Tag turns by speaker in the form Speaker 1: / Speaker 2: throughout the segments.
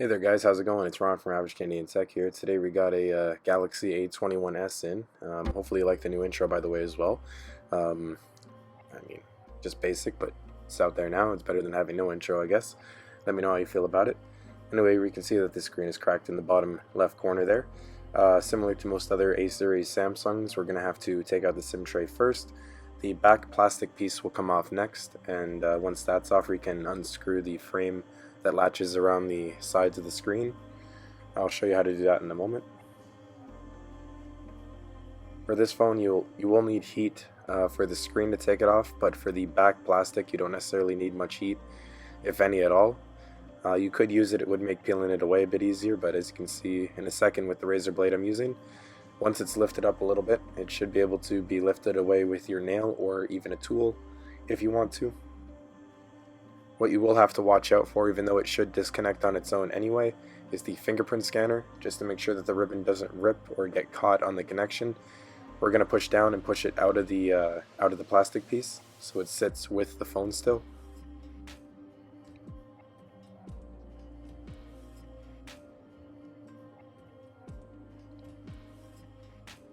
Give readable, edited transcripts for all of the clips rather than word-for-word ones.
Speaker 1: Hey there guys, how's it going? It's Ron from AverageCanadianTech here. Today we got a Galaxy A21s in. Hopefully you like the new intro by the way as well. Um, I mean, just basic, but it's out there now. It's better than having no intro, I guess. Let me know how you feel about it. Anyway, we can see that this screen is cracked in the bottom left corner there. Similar to most other A-series Samsungs, we're going to have to take out the SIM tray first. The back plastic piece will come off next, and once that's off, we can unscrew the frame that latches around the sides of the screen. I'll show you how to do that in a moment. For this phone, you will need heat for the screen to take it off, but for the back plastic, you don't necessarily need much heat, if any at all. You could use it, it would make peeling it away a bit easier, but as you can see in a second with the razor blade I'm using, once it's lifted up a little bit, it should be able to be lifted away with your nail or even a tool if you want to. What you will have to watch out for, even though it should disconnect on its own anyway, is the fingerprint scanner, just to make sure that the ribbon doesn't rip or get caught on the connection. We're going to push down and push it out of the plastic piece so it sits with the phone still.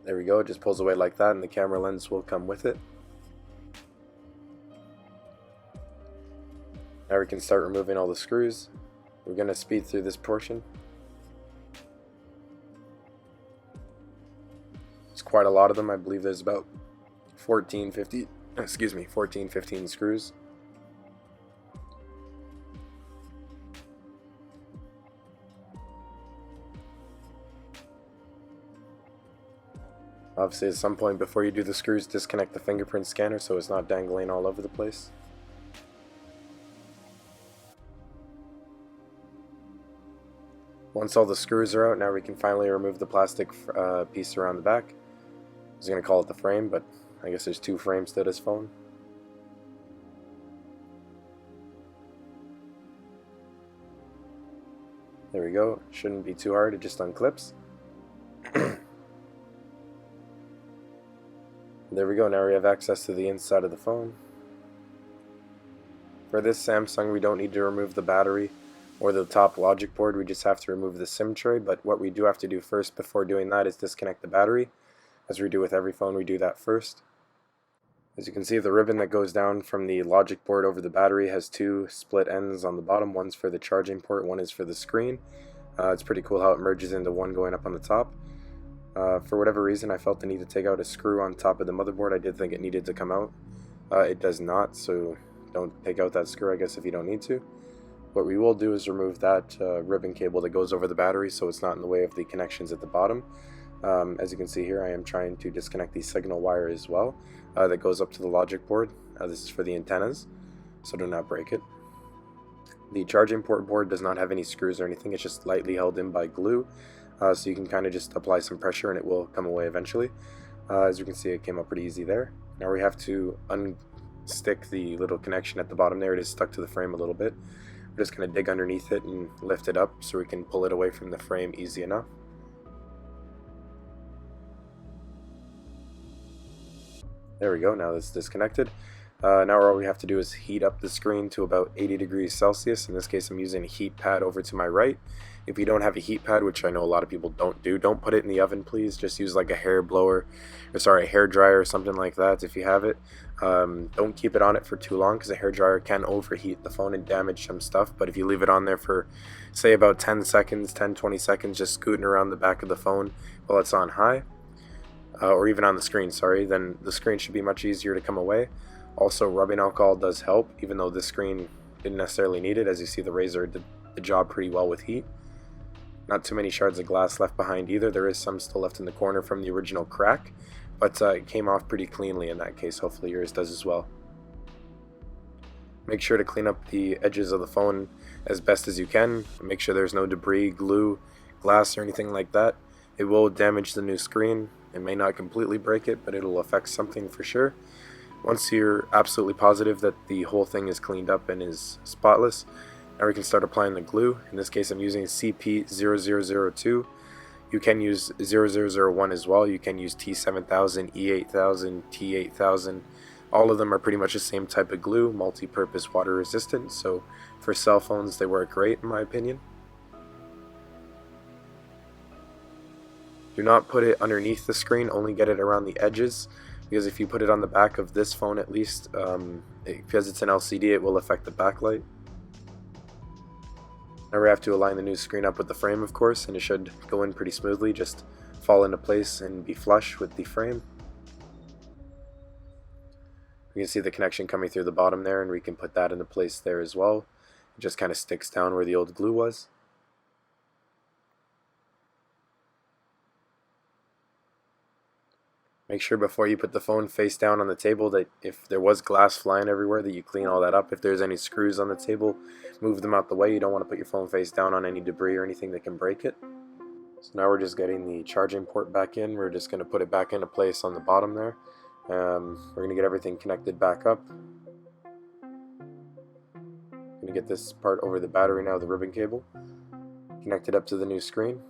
Speaker 1: There we go, it just pulls away like that and the camera lens will come with it. Now we can start removing all the screws. We're going to speed through this portion. It's quite a lot of them. I believe there's about 14, 15 screws. Obviously at some point before you do the screws, disconnect the fingerprint scanner so it's not dangling all over the place. Once all the screws are out, now we can finally remove the plastic piece around the back. I was going to call it the frame, but I guess there's two frames to this phone. There we go. Shouldn't be too hard, it just unclips. There we go, now we have access to the inside of the phone. For this Samsung, we don't need to remove the battery or the top logic board, we just have to remove the SIM tray, but what we do have to do first before doing that is disconnect the battery. As we do with every phone, we do that first. As you can see, the ribbon that goes down from the logic board over the battery has two split ends on the bottom. One's for the charging port, one is for the screen. It's pretty cool how it merges into one going up on the top. For whatever reason, I felt the need to take out a screw on top of the motherboard. I did think it needed to come out. It does not, so don't take out that screw, I guess, if you don't need to. What we will do is remove that ribbon cable that goes over the battery so it's not in the way of the connections at the bottom. As you can see here, I am trying to disconnect the signal wire as well that goes up to the logic board. This is for the antennas, so do not break it. The charging port board does not have any screws or anything, it's just lightly held in by glue. So you can kind of just apply some pressure and it will come away eventually. As you can see, it came up pretty easy there. Now we have to unstick the little connection at the bottom there. It is stuck to the frame a little bit. We're just going to dig underneath it and lift it up so we can pull it away from the frame easy enough. There we go, now it's disconnected. Now all we have to do is heat up the screen to about 80 degrees Celsius. In this case, I'm using a heat pad over to my right. If you don't have a heat pad, which I know a lot of people don't do, don't put it in the oven, please. Just use like a hair dryer or something like that if you have it. Don't keep it on it for too long because a hair dryer can overheat the phone and damage some stuff. But if you leave it on there for, say, about 10 seconds, 10-20 seconds, just scooting around the back of the phone while it's on high, or even on the screen, sorry, then the screen should be much easier to come away. Also, rubbing alcohol does help, even though this screen didn't necessarily need it. As you see, the razor did the job pretty well with heat. Not too many shards of glass left behind either. There is some still left in the corner from the original crack, but it came off pretty cleanly in that case. Hopefully yours does as well. Make sure to clean up the edges of the phone as best as you can. Make sure there's no debris, glue, glass, or anything like that. It will damage the new screen. It may not completely break it, but it'll affect something for sure. Once you're absolutely positive that the whole thing is cleaned up and is spotless, now we can start applying the glue. In this case, I'm using CP0002. You can use 0001 as well. You can use T7000, E8000, T8000. All of them are pretty much the same type of glue, multi-purpose water resistant, so for cell phones they work great in my opinion. Do not put it underneath the screen, only get it around the edges, because if you put it on the back of this phone at least, because it's an LCD, it will affect the backlight. Now we have to align the new screen up with the frame, of course, and it should go in pretty smoothly, just fall into place and be flush with the frame. We can see the connection coming through the bottom there, and we can put that into place there as well. It just kind of sticks down where the old glue was. Make sure before you put the phone face down on the table that if there was glass flying everywhere that you clean all that up. If there's any screws on the table, move them out the way. You don't want to put your phone face down on any debris or anything that can break it. So now we're just getting the charging port back in. We're just going to put it back into place on the bottom there. We're going to get everything connected back up. Going to get this part over the battery now, the ribbon cable. Connect it up to the new screen.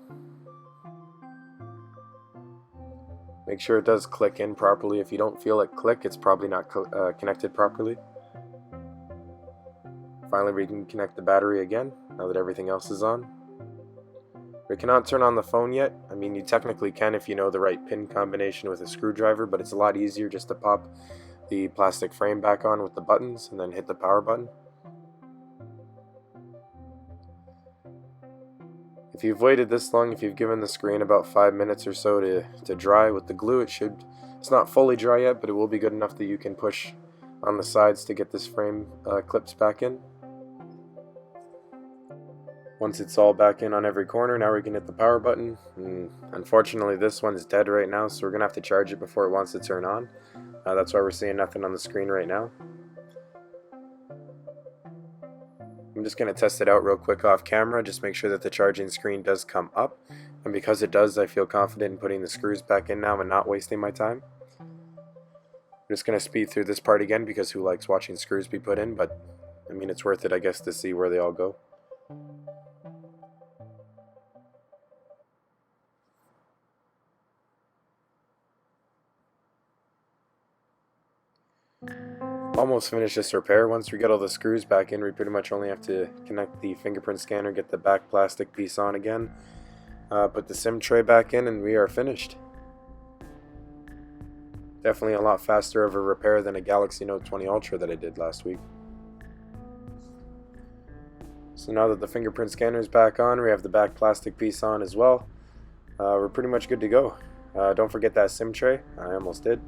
Speaker 1: Make sure it does click in properly. If you don't feel it click, it's probably not connected properly. Finally, we can connect the battery again, now that everything else is on. We cannot turn on the phone yet. I mean, you technically can if you know the right pin combination with a screwdriver, but it's a lot easier just to pop the plastic frame back on with the buttons and then hit the power button. If you've waited this long, if you've given the screen about 5 minutes or so to dry with the glue, it's not fully dry yet, but it will be good enough that you can push on the sides to get this frame clips back in. Once it's all back in on every corner, now we can hit the power button. And unfortunately, this one's dead right now, so we're going to have to charge it before it wants to turn on. That's why we're seeing nothing on the screen right now. I'm just going to test it out real quick off camera, just make sure that the charging screen does come up, and because it does, I feel confident in putting the screws back in now and not wasting my time. I'm just going to speed through this part again because who likes watching screws be put in, but I mean it's worth it I guess to see where they all go. Almost finished this repair. Once we get all the screws back in, we pretty much only have to connect the fingerprint scanner, get the back plastic piece on again, put the SIM tray back in, and we are finished. Definitely a lot faster of a repair than a Galaxy Note 20 Ultra that I did last week. So now that the fingerprint scanner is back on, we have the back plastic piece on as well. We're pretty much good to go. Don't forget that SIM tray. I almost did.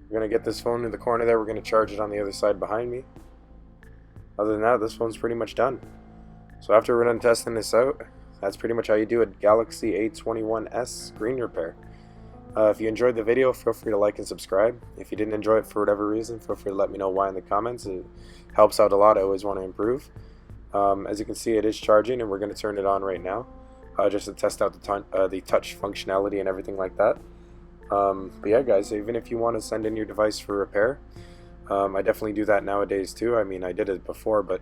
Speaker 1: We're going to get this phone in the corner there. We're going to charge it on the other side behind me. Other than that, this phone's pretty much done. So after we're done testing this out, that's pretty much how you do a Galaxy A21s screen repair. If you enjoyed the video, feel free to like and subscribe. If you didn't enjoy it for whatever reason, feel free to let me know why in the comments. It helps out a lot. I always want to improve. As you can see, it is charging, and we're going to turn it on right now, just to test out the touch functionality and everything like that. But yeah, guys, even if you want to send in your device for repair, I definitely do that nowadays too. I mean, I did it before, but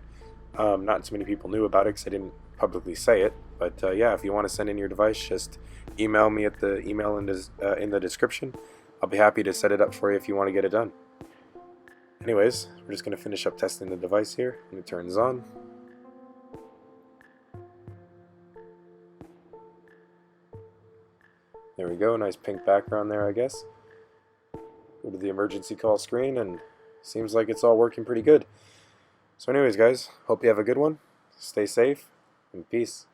Speaker 1: not too many people knew about it because I didn't publicly say it. But yeah, if you want to send in your device, just email me at the email in the description. I'll be happy to set it up for you if you want to get it done. Anyways, we're just going to finish up testing the device here, and it turns on. There we go, nice pink background there, I guess. Go to the emergency call screen, and seems like it's all working pretty good. So anyways, guys, hope you have a good one. Stay safe, and peace.